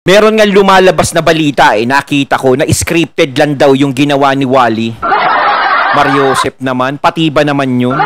Meron nga lumalabas na balita nakita ko na scripted lang daw yung ginawa ni Wally. Mariosep naman, pati ba naman yun?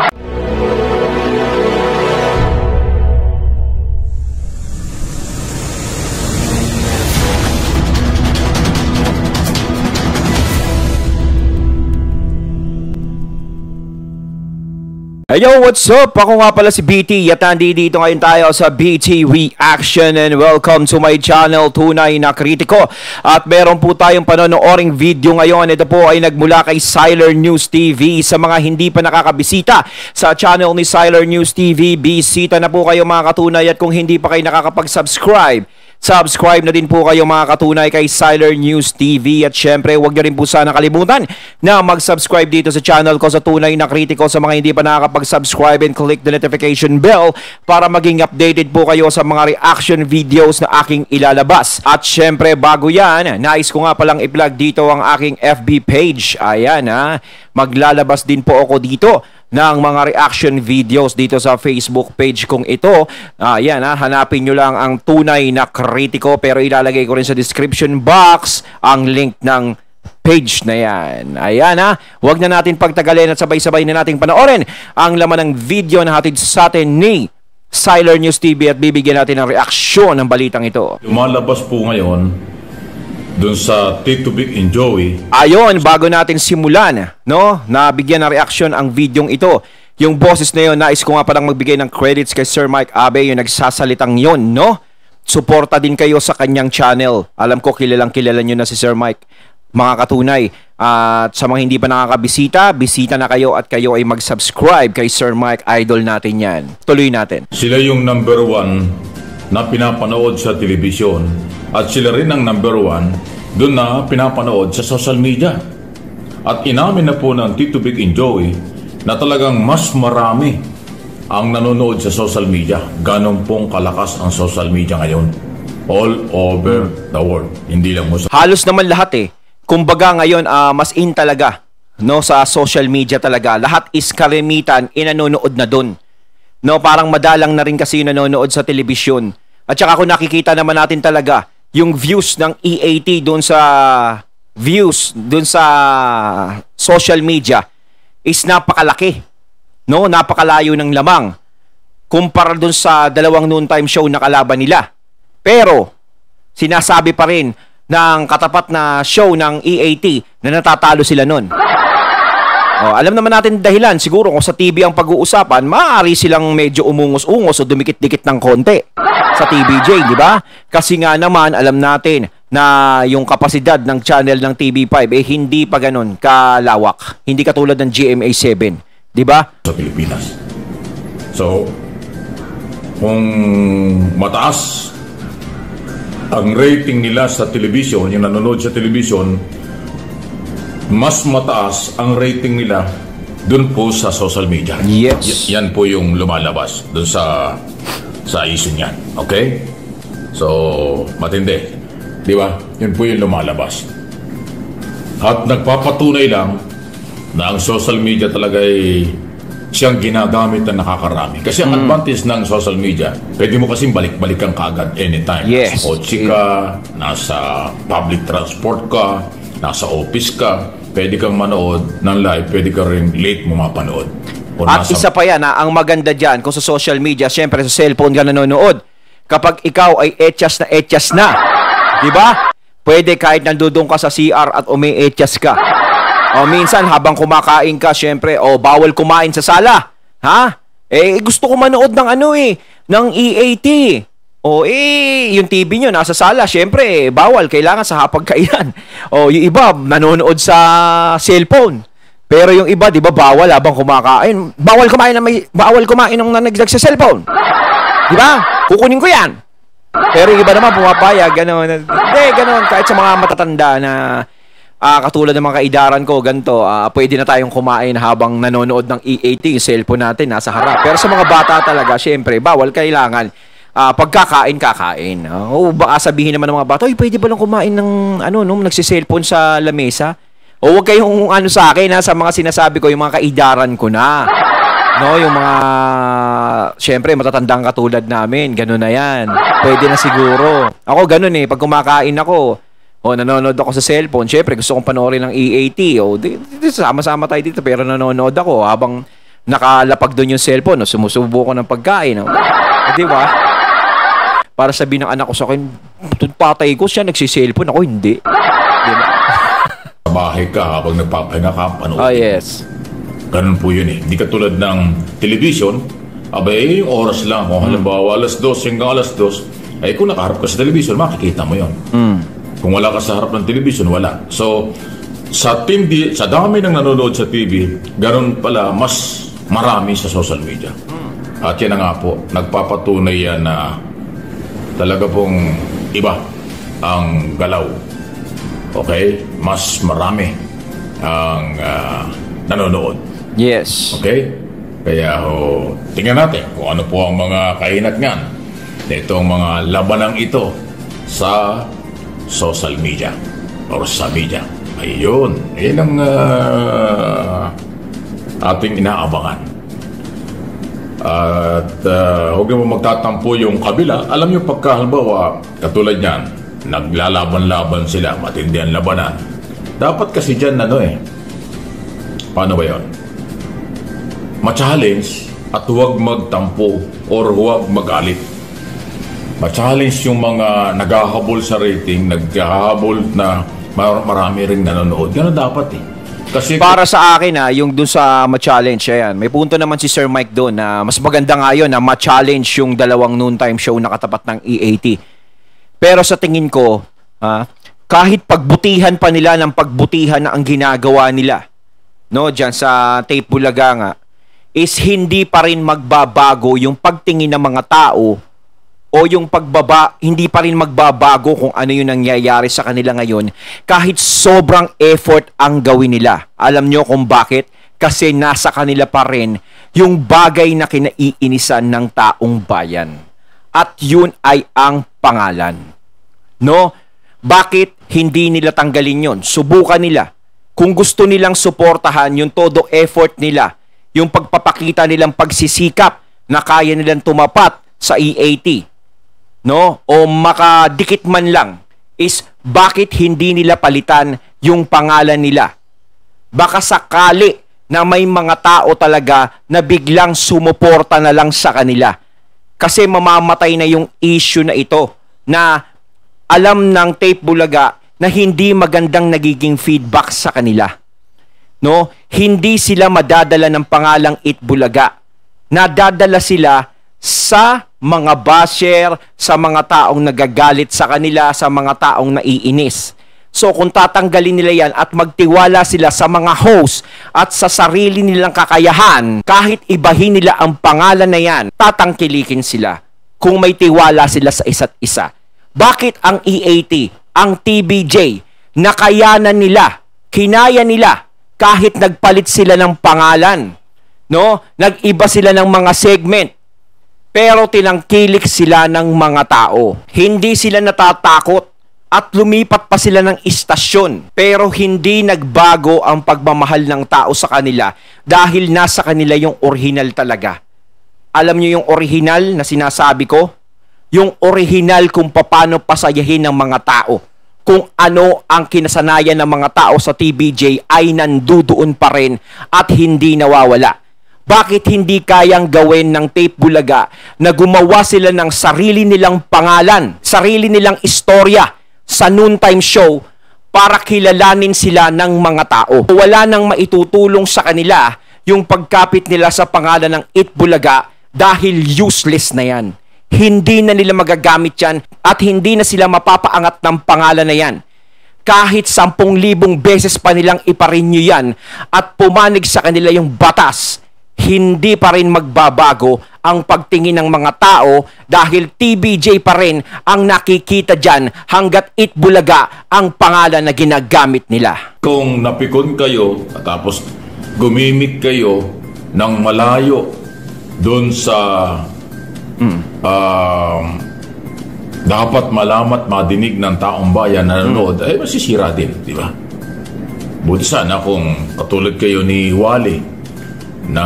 Hey yo, what's up? Ako nga pala si BT at nandito ngayon tayo sa BT Reaction and welcome to my channel, Tunay na Kritiko. At meron po tayong panonooring video ngayon. Ito po ay nagmula kay Syler News TV. Sa mga hindi pa nakakabisita sa channel ni Syler News TV, bisita na po kayo mga katunay, at kung hindi pa kayo nakakapag-subscribe, subscribe na din po kayo mga katunay kay Syler News TV. At syempre, huwag nyo rin po sana kalimutan na mag-subscribe dito sa channel ko sa Tunay na Kritiko sa mga hindi pa nakakapag-subscribe, and click the notification bell para maging updated po kayo sa mga reaction videos na aking ilalabas. At syempre, bago yan, nais ko nga palang i-plug dito ang aking FB page. Ayan maglalabas din po ako dito ng mga reaction videos dito sa Facebook page kong ito. Ayan hanapin nyo lang ang Tunay na Kritiko, pero ilalagay ko rin sa description box ang link ng page na yan. Ayan huwag na natin pagtagalin at sabay-sabay na natin panoorin ang laman ng video na hatid sa atin ni Syler News TV at bibigyan natin ng reaksyon ng balitang ito. Lumalabas po ngayon dun sa Tito Vic and Joey. Ayon, bago natin simulan, nabigyan ng reaksyon ang videong ito. Yung boses na yun, nais ko nga palang magbigay ng credits kay Sir Mike Abe, yung nagsasalitang yun, Suporta din kayo sa kanyang channel. Alam ko, kilalang kilala nyo na si Sir Mike, mga katunay. At sa mga hindi pa nakakabisita, bisita na kayo at kayo ay mag-subscribe kay Sir Mike. Idol natin yan. Tuloy natin. Sila yung number 1 na pinapanood sa telebisyon. At sila rin ang number 1 doon na pinapanood sa social media. At inamin na po ng Tito Vic and Joey na talagang mas marami ang nanonood sa social media. Ganon pong kalakas ang social media ngayon. All over the world. Hindi lang mo sa... Halos naman lahat Kumbaga ngayon, mas in talaga. Sa social media talaga. Lahat is karamitan, inanonood na doon. Parang madalang na rin kasi yung nanonood sa telebisyon. At saka kung nakikita naman natin talaga, yung views ng EAT doon sa social media is napakalaki. Napakalayo ng lamang kumpara doon sa dalawang noontime show na kalaban nila. Pero sinasabi pa rin ng katapat na show ng EAT na natatalo sila nun. Alam naman natin dahilan. Siguro kung sa TV ang pag-uusapan, maaari silang medyo umungos-ungos o dumikit-dikit ng konti sa TVJ, di ba? Kasi nga naman, alam natin na yung kapasidad ng channel ng TV5 hindi pa ganun kalawak. Hindi katulad ng GMA7, di ba? Sa Pilipinas. So, kung mataas ang rating nila sa television, yung nanonood sa television, mas mataas ang rating nila dun po sa social media. Yes. Yan po yung lumalabas dun sa issue niyan. Okay? So, matindi. Di ba? Yun po yung lumalabas. At nagpapatunay lang na ang social media talaga ay siyang ginagamit na nakakarami. Kasi ang advantage ng social media, pwede mo kasing balik-balikan kaagad anytime. Yes. Nasa kotse ka, nasa public transport ka, nasa office ka, pwede kang manood ng live, pwede ka rin late mo mapanood. At isa pa yan, ang maganda dyan, kung sa social media, syempre sa cellphone ka nanonood, kapag ikaw ay etyas na, di ba? Pwede kahit nandudong ka sa CR at umi-etyas ka. O minsan habang kumakain ka, syempre, bawal kumain sa sala. Gusto ko manood ng ng EAT. Yung TV nyo nasa sala, syempre, bawal, kailangan sa hapagkainan. Yung iba nanonood sa cellphone. Pero yung iba, di ba, bawal habang kumakain. Bawal kumain ng sa cellphone. Di ba? Kukunin ko yan. Pero yung iba naman pumapayag, gano'n. Gano'n, kahit sa mga matatanda na katulad ng mga kaidaran ko, ganito, pwede na tayong kumain habang nanonood ng EAT, yung cellphone natin nasa harap. Pero sa mga bata talaga, syempre, bawal, kailangan pagkakain. Baka sabihin naman ng mga bata, pwede ba lang kumain ng nagsiselfone sa lamesa? Huwag kayong sa akin, sa mga sinasabi ko, yung mga kaidaran ko na. No, yung mga, syempre, matatandang katulad namin, gano'n na yan. Pwede na siguro. Ako gano'n pag kumakain ako, nanonood ako sa cellphone, syempre, gusto kong panoorin ng EAT, sama-sama tayo dito, pero nanonood ako habang nakalapag doon yung cellphone, sumusubo ko ng pagkain. Di ba? Para sabihin ng anak ko sa akin, patay ko siya, nagsiselfone, ako hindi. Di ba? Sa bahay ka habang nagpapahinga ka, panood. Oh, yes. Ganun po yun Hindi katulad ng television, yung oras lang. Kung halimbawa, alas 2 hanggang alas 2, kung nakaharap ka sa television, makikita mo yun. Kung wala ka sa harap ng television, wala. So, sa dami ng nanonood sa TV, ganun pala, mas marami sa social media. At yan na nga po, nagpapatunay yan na talaga pong iba ang galaw. Okay? Mas marami ang nanonood. Yes. Okay? Kaya tingnan natin kung ano po ang mga kahinatnan nitong mga labanang ito sa social media or sa media. Ayun. Yan ang ating inaabangan. At huwag mo magtatampo yung kabila. Alam nyo pagkahalbawa, katulad yan, naglalaban-laban sila, matindi ang labanan. Dapat kasi dyan, paano ba yun? Ma-challenge at huwag magtampo or huwag magalit. Ma-challenge yung mga naghahabol sa rating, naghahabol na marami ring nanonood. Gano'n dapat Kasi para sa akin yung dun sa ma-challenge, ayan, may punto naman si Sir Mike doon na mas maganda nga yun na ma-challenge yung dalawang noontime show na katapat ng EAT. Pero sa tingin ko, kahit pagbutihan pa nila ng pagbutihan na ang ginagawa nila, dyan sa Tape Bulaga nga, is hindi pa rin magbabago yung pagtingin ng mga tao o yung hindi pa rin magbabago kung ano yung nangyayari sa kanila ngayon kahit sobrang effort ang gawin nila. Alam nyo kung bakit? Kasi nasa kanila pa rin yung bagay na kinaiinisan ng taong bayan. At yun ay ang pangalan. Bakit hindi nila tanggalin yun? Subukan nila. Kung gusto nilang suportahan yung todo effort nila, yung pagpapakita nilang pagsisikap na kaya nilang tumapat sa EAT, o makadikit man lang, is bakit hindi nila palitan yung pangalan nila? Baka sakali na may mga tao talaga na biglang sumuporta na lang sa kanila. Kasi mamamatay na yung issue na ito na alam ng Tape Bulaga na hindi magandang nagiging feedback sa kanila. Hindi sila madadala ng pangalang It Bulaga. Nadadala sila sa mga basher, sa mga taong nagagalit sa kanila, sa mga taong naiinis. So kung tatanggalin nila yan at magtiwala sila sa mga host at sa sarili nilang kakayahan, kahit ibahin nila ang pangalan na yan, tatangkilikin sila kung may tiwala sila sa isa't isa. Bakit ang EAT, ang TBJ, nakayanan nila, kinaya nila, kahit nagpalit sila ng pangalan, nag-iba sila ng mga segment, pero tinangkilik sila ng mga tao. Hindi sila natatakot at lumipat pa sila ng istasyon, pero hindi nagbago ang pagmamahal ng tao sa kanila dahil nasa kanila yung original talaga. Alam niyo yung original na sinasabi ko? Yung original kung paano pasayahin ng mga tao. Kung ano ang kinasanayan ng mga tao sa TBJ ay nandudoon pa rin at hindi nawawala. Bakit hindi kayang gawin ng Tape Bulaga na gumawa sila ng sarili nilang pangalan, sarili nilang istorya sa noontime show para kilalanin sila ng mga tao? Wala nang maitutulong sa kanila yung pagkapit nila sa pangalan ng It Bulaga dahil useless na yan. Hindi na nila magagamit yan at hindi na sila mapapaangat ng pangalan na yan. Kahit 10,000 beses pa nilang iparenew yan at pumanig sa kanila yung batas, hindi pa rin magbabago ang pagtingin ng mga tao dahil TBJ pa rin ang nakikita dyan hanggat It Bulaga ang pangalan na ginagamit nila. Kung napikon kayo at tapos gumimik kayo ng malayo doon sa dapat malamat madinig ng taong bayan na nanonood, ay masisira din, di ba? Buti sana kung katulad kayo ni Wally na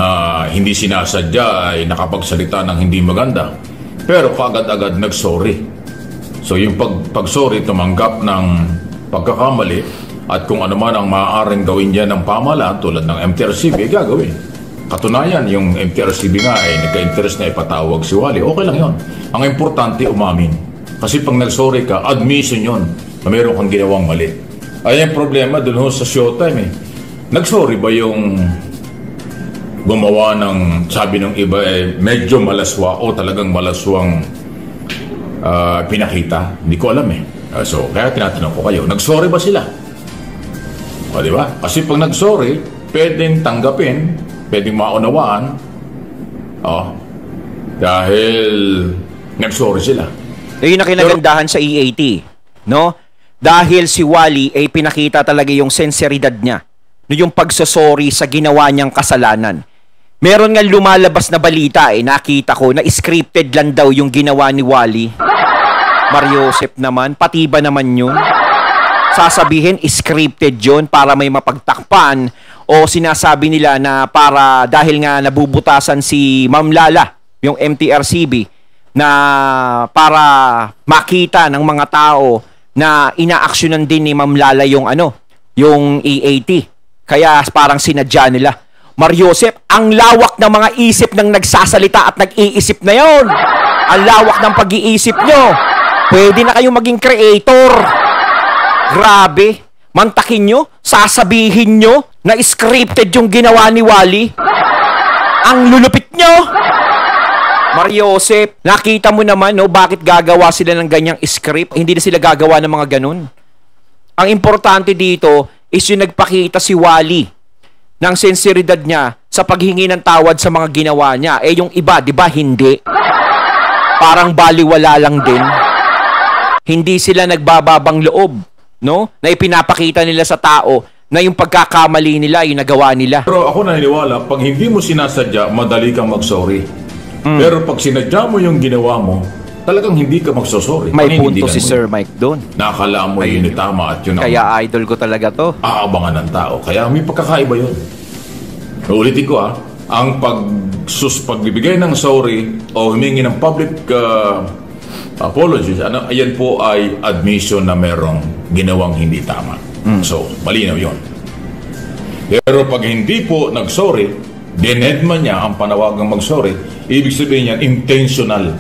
hindi sinasadya ay nakapagsalita ng hindi maganda. Pero kaagad-agad nag-sorry. So yung pag-sorry, tumanggap ng pagkakamali at kung ano man ang maaaring gawin niya ng pamahalaan tulad ng MTRCB, gagawin. Katunayan, yung MTRCB nga ay nagka-interest na ipatawag si Wally. Okay lang yon. Ang importante, umamin. Kasi pag nag-sorry ka, admission yon na meron kang ginawang mali. Ay ang problema dun sa Showtime eh. Nag-sorry ba yung gumawa ng, sabi ng iba, medyo malaswa o talagang malaswang pinakita? Hindi ko alam eh. So, kaya tinatanong ko kayo, nag-sorry ba sila? O, di ba? Kasi pag nag-sorry, pwedeng tanggapin, pwedeng maunawaan, dahil nag-sorry sila. Yung nakinagandahan sa EAT, no? Dahil si Wally ay pinakita talaga yung sinseridad niya, no, yung pagsasorry sa ginawa niyang kasalanan. Meron nga lumalabas na balita nakita ko na scripted lang daw yung ginawa ni Wally. Mariosep naman, pati ba naman yun? Sasabihin scripted yun para may mapagtakpan o sinasabi nila na para dahil nga nabubutasan si Ma'am Lala, yung MTRCB, na para makita ng mga tao na inaaksyonan din ni Ma'am Lala yung yung EAT. Kaya parang sinadya nila. Mariosep, ang lawak ng mga isip ng nagsasalita at nag-iisip na yon. Ang lawak ng pag-iisip nyo. Pwede na kayong maging creator. Grabe. Mantakin nyo, sasabihin nyo na scripted yung ginawa ni Wally. Ang lulupit nyo. Mariosep, nakita mo naman bakit gagawa sila ng ganyang script? Hindi na sila gagawa ng mga ganun. Ang importante dito is yung nagpakita si Wally ng sinseridad niya sa paghingi ng tawad sa mga ginawa niya. Yung iba, di ba, hindi? Parang baliwala lang din. Hindi sila nagbababang loob, no? Na ipinapakita nila sa tao na yung pagkakamali nila, yung nagawa nila. Pero ako naniniwala, pag hindi mo sinasadya, madali kang mag-sorry. Pero pag sinadya mo yung ginawa mo, talagang hindi ka magsosorry. May punto si Sir Mike doon. Nakakala mo yun tama at yun ang kaya idol ko talaga to. Aabangan ng tao. Kaya may pagkakaiba yun. Ulitin ko ang pagbibigay ng sorry o humingi ng public apologies, ayan po ay admission na merong ginawang hindi tama. So, malinaw yun. Pero pag hindi po nag-sorry, dinedma niya ang panawagang mag-sorry, ibig sabihin yan, intentional.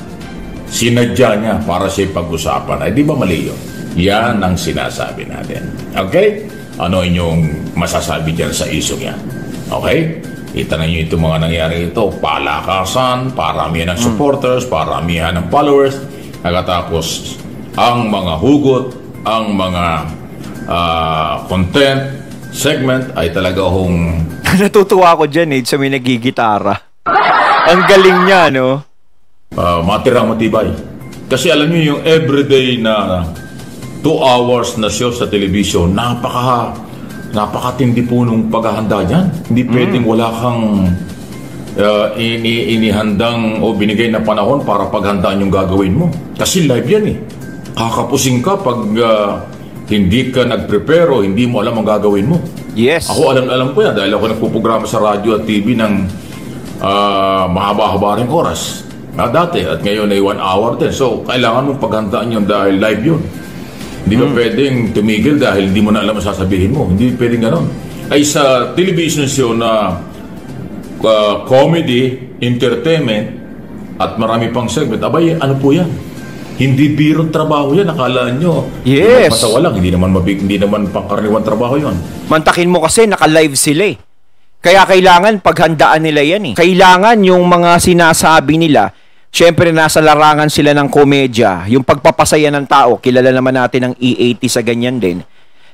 Sinadya niya para siya pag-usapan. Ay, di ba mali yun? Yan ang sinasabi natin. Okay? Ano inyong masasabi dyan sa isong yan? Okay? Kita na nyo itong mga nangyari ito. Palakasan, paramihan ng supporters, paramihan ng followers. Nagkatapos, ang mga hugot, ang mga content, segment ay talaga Natutuwa ako dyan sa may nagigitara. Ang galing niya, no? Matirang matibay. Kasi alam niyo yung everyday na 2 hours na show sa television, napakatindi po nung paghahanda niyan. Hindi pwedeng wala kang inihandang o binigay na panahon para paghandaan yung gagawin mo. Kasi live yan Kakapusing ka pag hindi ka nag-prepare o hindi mo alam ang gagawin mo. Yes. Ako alam ko yan dahil ako nagpuprograma sa radyo at TV ng mahaba-haba rin oras. Dati at ngayon ay 1 hour din. So, kailangan mong paghandaan yun dahil live yun. Hindi ba pwedeng tumigil dahil hindi mo na alam ang sasabihin mo. Hindi pwedeng ganon. Ay sa television show na comedy, entertainment, at marami pang segment, abay, ano po yan? Hindi birong trabaho yan. Akala nyo, yes, matawa lang. Hindi naman pangkaraniwan trabaho yon. Mantakin mo kasi naka-live sila Kaya kailangan paghandaan nila yan Kailangan yung mga sinasabi nila, syempre nasa larangan sila ng komedya. Yung pagpapasaya ng tao, kilala naman natin ang EAT sa ganyan din.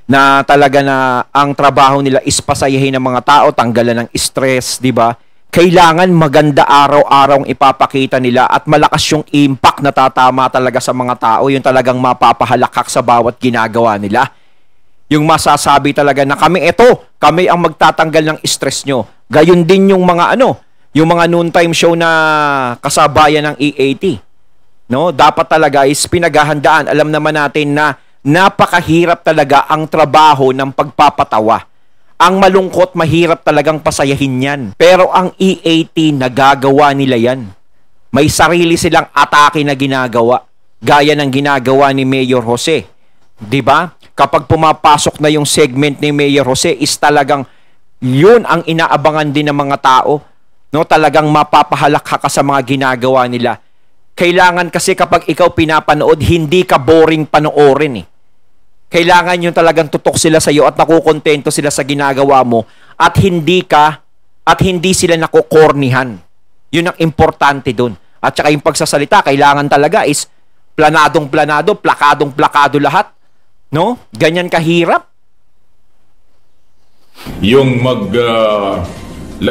Na talaga na ang trabaho nila is pasayahin ng mga tao, tanggalan ng stress, di ba? Kailangan maganda araw-araw ang ipapakita nila at malakas yung impact na tatama talaga sa mga tao, yung talagang mapapahalakak sa bawat ginagawa nila. Yung masasabi talaga na kami ang magtatanggal ng stress nyo. Gayon din yung mga yung mga noontime show na kasabayan ng EAT. No, dapat talaga is pinaghahandaan. Alam naman natin na napakahirap talaga ang trabaho ng pagpapatawa. Ang malungkot, mahirap talagang pasayahin yan. Pero ang E18, nagagawa nila yan. May sarili silang atake na ginagawa. Gaya ng ginagawa ni Mayor Jose. 'Di ba? Kapag pumapasok na yung segment ni Mayor Jose, is talagang yun ang inaabangan din ng mga tao. No, talagang mapapahalakha ka sa mga ginagawa nila. Kailangan kasi kapag ikaw pinapanood, hindi ka boring panoorin eh. Kailangan yung talagang tutok sila sa iyo at nakukontento sila sa ginagawa mo at hindi sila nakokornihan. Yun ang importante dun. At saka yung pagsasalita, kailangan talaga is planadong-planado, plakadong-plakado lahat. No? Ganyan kahirap. Yung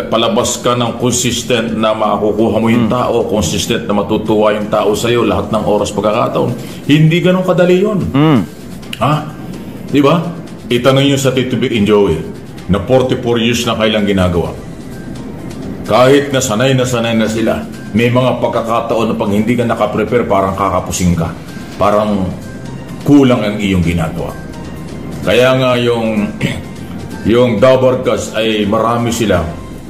palabas ka ng consistent na makukuha mo yung tao, consistent na matutuwa yung tao sa'yo, lahat ng oras pagkakataon. Hindi ganun kadali yun. Ha? Di ba? Itanong nyo sa Tito Vic and Joey na 44 years na kailang ginagawa. Kahit na sanay na sila, may mga pagkakataon na pag hindi ka nakaprepare, parang kakapusing ka. Parang kulang ang iyong ginagawa. Kaya nga yung Dabarkas ay marami sila.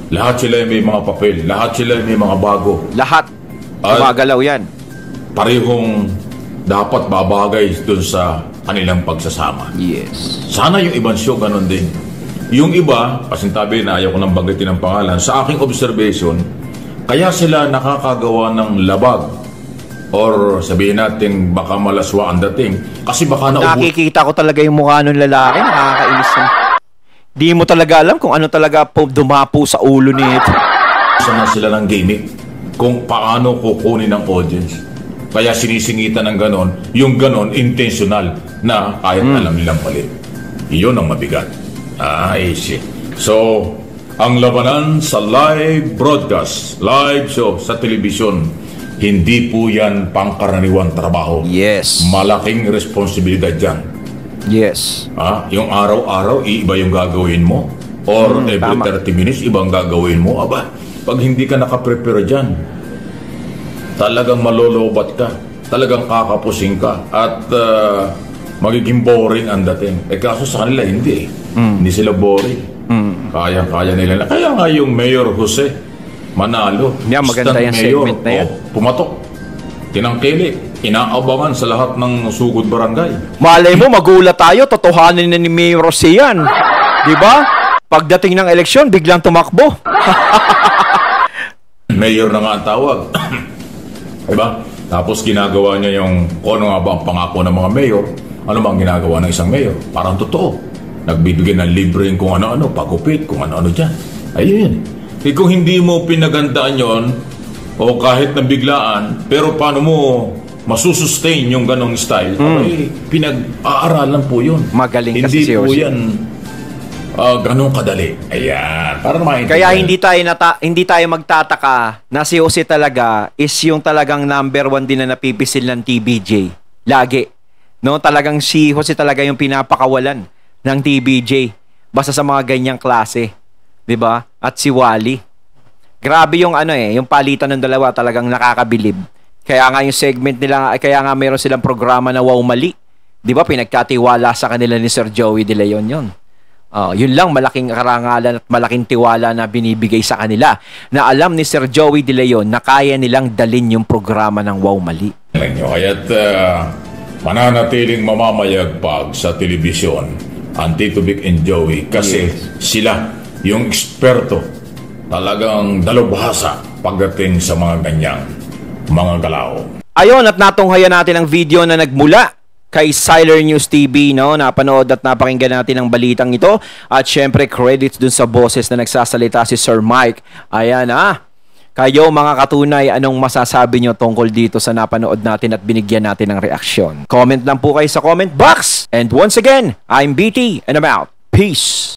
Lahat sila may mga papel. Lahat sila may mga bago. Lahat. Gumagalaw yan. Parehong dapat babagay dun sa kanilang pagsasama. Yes. Sana yung ibang show ganun din. Yung iba, pasintabi na ayaw ko nang banggitin ang pangalan, sa aking observation, kaya sila nakakagawa ng labag or sabihin natin baka malaswa ang dating kasi baka nakikita ko talaga yung mukha ng lalaki, nakakainis na. Di mo talaga alam kung ano talaga dumapo sa ulo nito. Sana sila ng gimmick kung paano kukunin ang audience. Kaya sinisingitan ng ganon, yung ganon intentional na kahit alam nilang palit. Iyon ang mabigat. Ay, shit. So, ang labanan sa live broadcast, live show sa telebisyon, hindi po yan pangkaraniwang trabaho. Yes. Malaking responsibilidad dyan. Yes. Yung araw-araw, iba yung gagawin mo. Or every 30 minutes, ibang gagawin mo. Aba, pag hindi ka nakaprepare dyan, talagang malolobat ka. Talagang kakapusing ka. At magiging boring ang dating. Kaso sa kanila, hindi. Hindi sila boring. Kaya-kaya nila. Kaya nga yung Mayor Jose Manalo. Yeah, maganda yung segment na yan. Pumatok. Tinangkilik. Inaabangan sa lahat ng sugod barangay. Malay mo, magulat tayo. Totohanin na ni Mayor Jose yan. Diba? Pagdating ng eleksyon, biglang tumakbo. Mayor na nga ang tawag. Diba? Tapos ginagawa niya yung kung ano nga ba ang pangako ng mga mayor. Ano bang ginagawa ng isang mayor? Parang totoo. Nagbibigay ng libreng kung ano-ano, pagupit, kung ano-ano dyan. Ayun. Kung hindi mo pinagandaan yon o kahit nabiglaan, pero paano mo masusustain yung ganong style, ay pinag-aaralan po yun. Magaling hindi kasi si po Jose. yan ganong kadali. Ayan. Para kaya hindi tayo magtataka na si Jose talaga is yung talagang number 1 din na napipisil ng TVJ. Lagi. No, talagang si Jose talaga yung pinapakawalan ng TVJ. Basta sa mga ganyang klase. 'Di ba? At si Wally. Grabe yung yung palitan ng dalawa, talagang nakakabilib. Kaya nga yung segment nila, kaya nga meron silang programa na Wow Mali. 'Di ba? Pinagkatiwala sa kanila ni Sir Joey De Leon 'yon. Yun lang, malaking karangalan at malaking tiwala na binibigay sa kanila na alam ni Sir Joey De Leon na kaya nilang dalin yung programa ng Wow Mali. Kaya't mananatiling mamamayagpag sa telebisyon ang Tito Vic and Joey kasi sila yung eksperto, talagang dalubhasa pagdating sa mga ganyang mga galaw. Ayon, at natunghayan natin ang video na nagmula kay Siler News TV, no? Napanood at napakinggan natin ang balitang ito. At syempre, credits dun sa boses na nagsasalita si Sir Mike. Ayan, kayo mga katunay, anong masasabi nyo tungkol dito sa napanood natin at binigyan natin ng reaksyon? Comment lang po kayo sa comment box. And once again, I'm BT and I'm out. Peace!